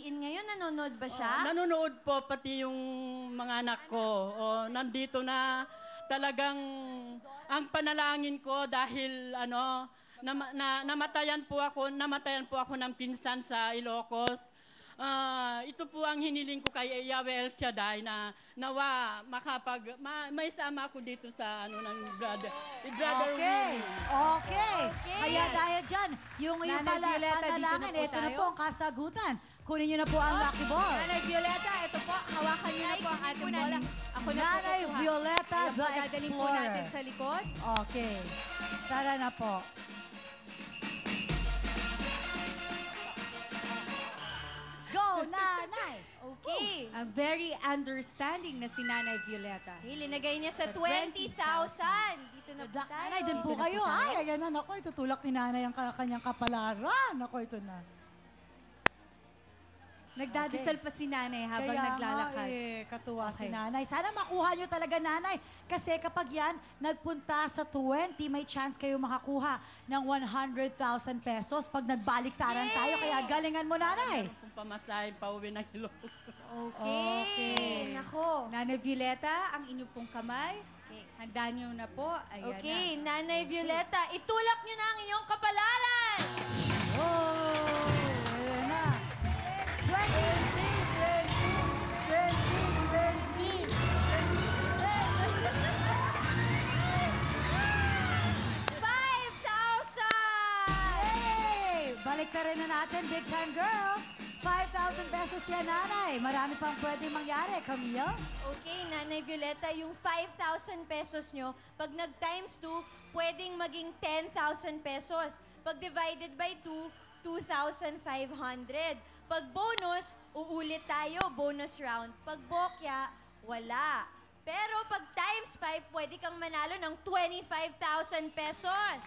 Ngayon, nanonood ba siya? Nanonood po pati yung mga anak ko. Nandito na talagang ang panalangin ko dahil namatayan po ako ng pinsan sa Ilocos. Ito po ang hiniling ko kay Yahweh El Shaddai na nawa may sama ako dito sa ng brother Okay. Willie. Okay. Kaya dahil dyan, yung Nanay Violeta, dito na panalangin, po ito na tayo. po ang kasagutan. Kunin niyo na po ang lucky ball. Nanay Violeta, ito po, hawakan niyo na po ang ating bola. Ako na po Nanay kukuha. Violeta, Ayan po, the dadalhin po Explorer. natin sa likod. Okay. Tara na po. Go, nanay! Okay. Ang very understanding na si Nanay Violeta. Okay, linagay niya sa 20,000. Dito na po tayo. Nanay, dun po Dito na kayo. po tayo. Ay, ayan na. Naku, itutulak ni nanay ang kanyang kapalaran. Naku, ito na. Nagdadasal pa si Nanay habang Kaya naglalakad. nga, katuwa si Okay. nanay. Sana makuha nyo talaga, nanay. Kasi kapag yan, nagpunta sa 20, may chance kayo makakuha ng 100,000 pesos pag nagbaliktaran tayo. Kaya galingan mo, nanay. Kung pamasahin pa uwi ng Ilocos. Okay. Nako. Nanay Violeta, ang inyong pong kamay. Okay. Handa niyo na po. Ayan Okay, na. Nanay Violeta, itulak niyo na ang inyong kapalaran. Oh, ayan na. 5,000! Hey! Balik na rin na natin, Big Time Girls. 5,000 pesos yan, nanay. Marami pang pwedeng mangyari, Camille. Okay, Nanay Violeta, yung 5,000 pesos nyo, pag nag-times 2, pwedeng maging 10,000 pesos. Pag divided by 2, 2,500. Pag bonus, uulit tayo, bonus round. Pag bokya, wala. Pero pag times 5, pwede kang manalo ng 25,000 pesos.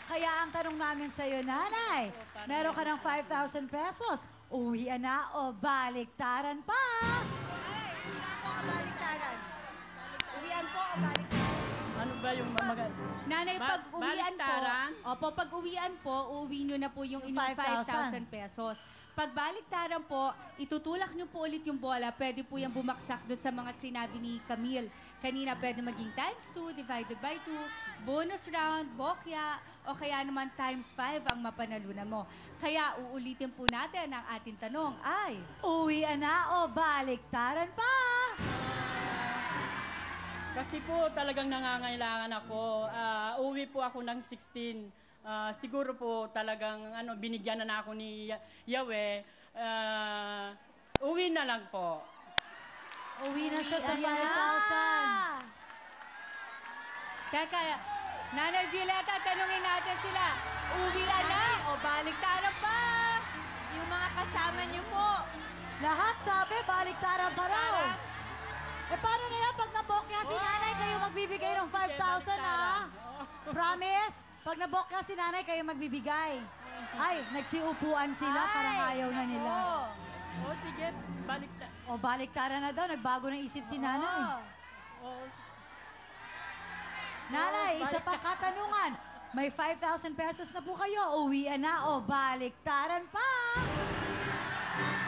Kaya ang tanong namin sa'yo, nanay, meron ka ng 5,000 pesos. Uwian na o baliktaran pa? Ay, uwian po o baliktaran? Uwian po o baliktaran? Ano ba yung Nanay, pag uwian po, baliktaran? pag uwian po, uuwi niyo na po yung Yung inyong 5,000 5,000 pesos. Pag baliktaran po, itutulak niyo po ulit yung bola. Pwede po yung bumaksak doon sa mga sinabi ni Camille. Kanina pwede maging times 2, divided by 2, bonus round, bokya, o kaya naman times 5 ang mapanalunan mo. Kaya uulitin po natin ang ating tanong ay, Uwian na o baliktaran pa? Kasi po talagang nangangailangan ako. Uwi po ako ng 16. Siguro po talagang binigyan na ako ni Yahweh. Uwi na lang po. Uwi na siya sa Uwian 5,000. na! teka, Nanay Violeta, tanungin natin sila, uwian na o baliktaran pa? Yung mga kasama niyo po. Lahat sabi, baliktaran pa raw. Paano na yan pag nabokya si nanay, kayo magbibigay ng 5,000 ha? Promise? Pag nabokya si nanay, kayo magbibigay. Ay, nagsiupuan sila, parang ayaw na nila. Sige, balik na. O, baliktaran na daw, nagbago ng isip si nanay. Oh, Nanay, isa pang katanungan. May 5,000 pesos na po kayo. Uwian na o baliktaran pa?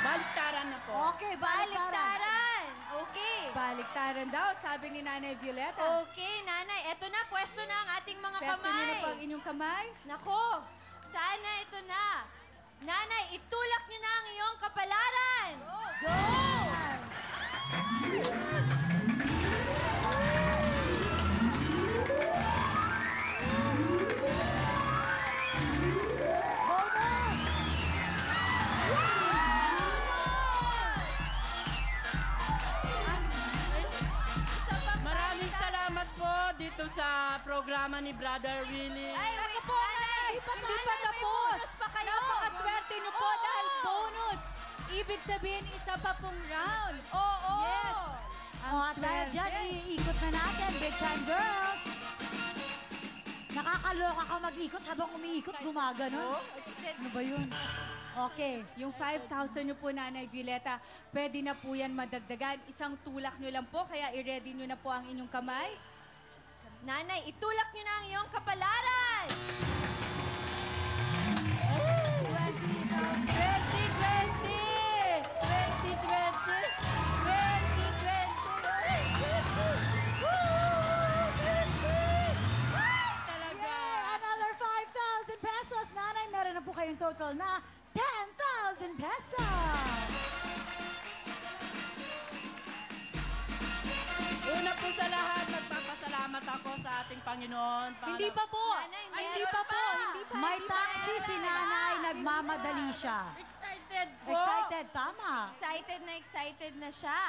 baliktaran na po. Okay, baliktaran. Baliktaran! Okay. Baliktaran daw, sabi ni Nanay Violeta. Okay, Nanay. Eto na, pwesto na ang ating mga Peso niyo kamay. na po ang inyong kamay. Nako, sana ito na. Nanay, itulak niyo na ang iyong kapalaran. Go! Isa pang Maraming baliktaran. salamat po dito sa programa ni Brother Willie. Ay, wait po, Nanay. Hindi pa Nanay, may tapos. bonus pa kayo. Napakaswerte niyo po Oo. dahil bonus. Ibig sabihin, isa pa pong round. Oo. Yes. Ang O, at dahil swerte. dyan, iikot na natin, Big Time Girls. Nakakaloka ka mag-ikot habang umiikot, gumagano. Ano ba yun? Okay. Yung 5,000 niyo po, Nanay Violeta, pwede na po yan madagdagan. Isang tulak niyo lang po, kaya i-ready niyo na po ang inyong kamay. Nanay, itulak niyo na ang iyong kapalaran. 20,000. 2020! special na 10,000 pesos. Una po sa lahat, nagpapasalamat ako sa ating Panginoon. Hindi pa po. Nanay, Ay, hindi meron pa po. pa. Hindi pa. May taxi si nanay, nagmamadali siya. Excited po. Excited, tama. Excited na siya.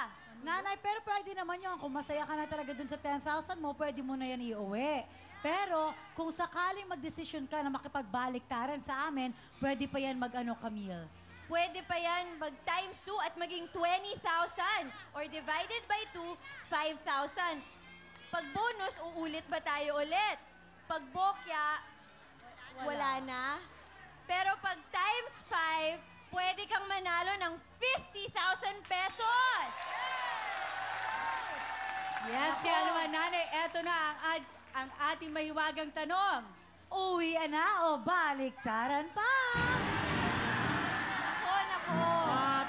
Nanay, pero pwede naman yun. Kung masaya ka na talaga dun sa 10,000 mo, pwede mo na yan iuwi. Pero kung sakaling magdesisyon ka na makipagbaliktaran sa amin, pwede pa yan mag-ano, Camille. Pwede pa yan mag times 2 at maging 20,000 or divided by 2, 5,000. Pag bonus, uulit ba tayo ulit? Pag bokya, wala na. Pero pag times 5, pwede kang manalo ng 50,000 pesos! Yes, kaya naman, nanay, eto na ang ating mahiwagang tanong. Uwi na o baliktaran pa? Nako.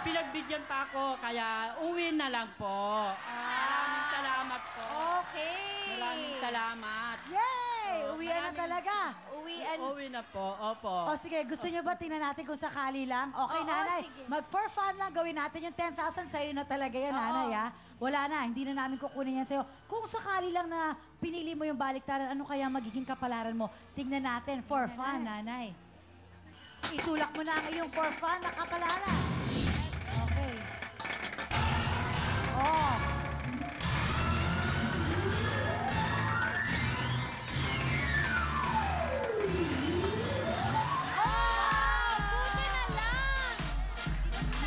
Pinagbigyan pa ako, kaya uwi na lang po. Maraming salamat po. Okay. Maraming salamat. Yay! Uwi na maraming- talaga. Uwi na po, opo. O sige, gusto nyo ba tingnan natin kung sakali lang? Okay, Oo, nanay. sige. Mag-for fun lang gawin natin yung 10,000 sa'yo na talaga yan, Oo. nanay, ha? Wala na, hindi na namin kukunin yan sa'yo. Kung sakali lang na pinili mo yung baliktaran, ano kaya magiging kapalaran mo? Tingnan natin, for fun, nanay. Itulak mo na ang iyong for fun na kapalaran. Okay. Oh. Buti na lang.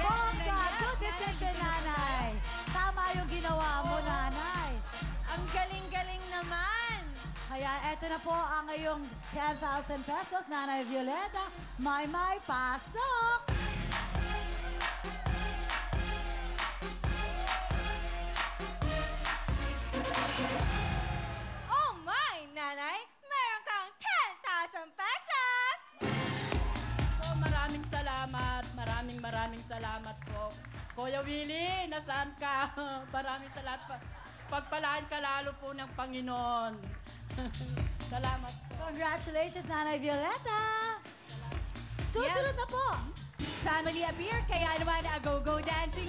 Bongga, good decision, nanay. Tama yung ginawa mo, nanay. Ang galing-galing naman. Kaya eto na po ang iyong 10,000 pesos, Nanay Violeta. May pasok! Oh my, nanay! Meron kang 10,000 pesos! Po, maraming salamat po. Kuya Willie, nasaan ka? Maraming salamat pa. Pagpalaan ka lalo po ng Panginoon. Salamat po. Congratulations, Nanay Violeta! Susunod na po! Family appear, kaya naman a go-go dancing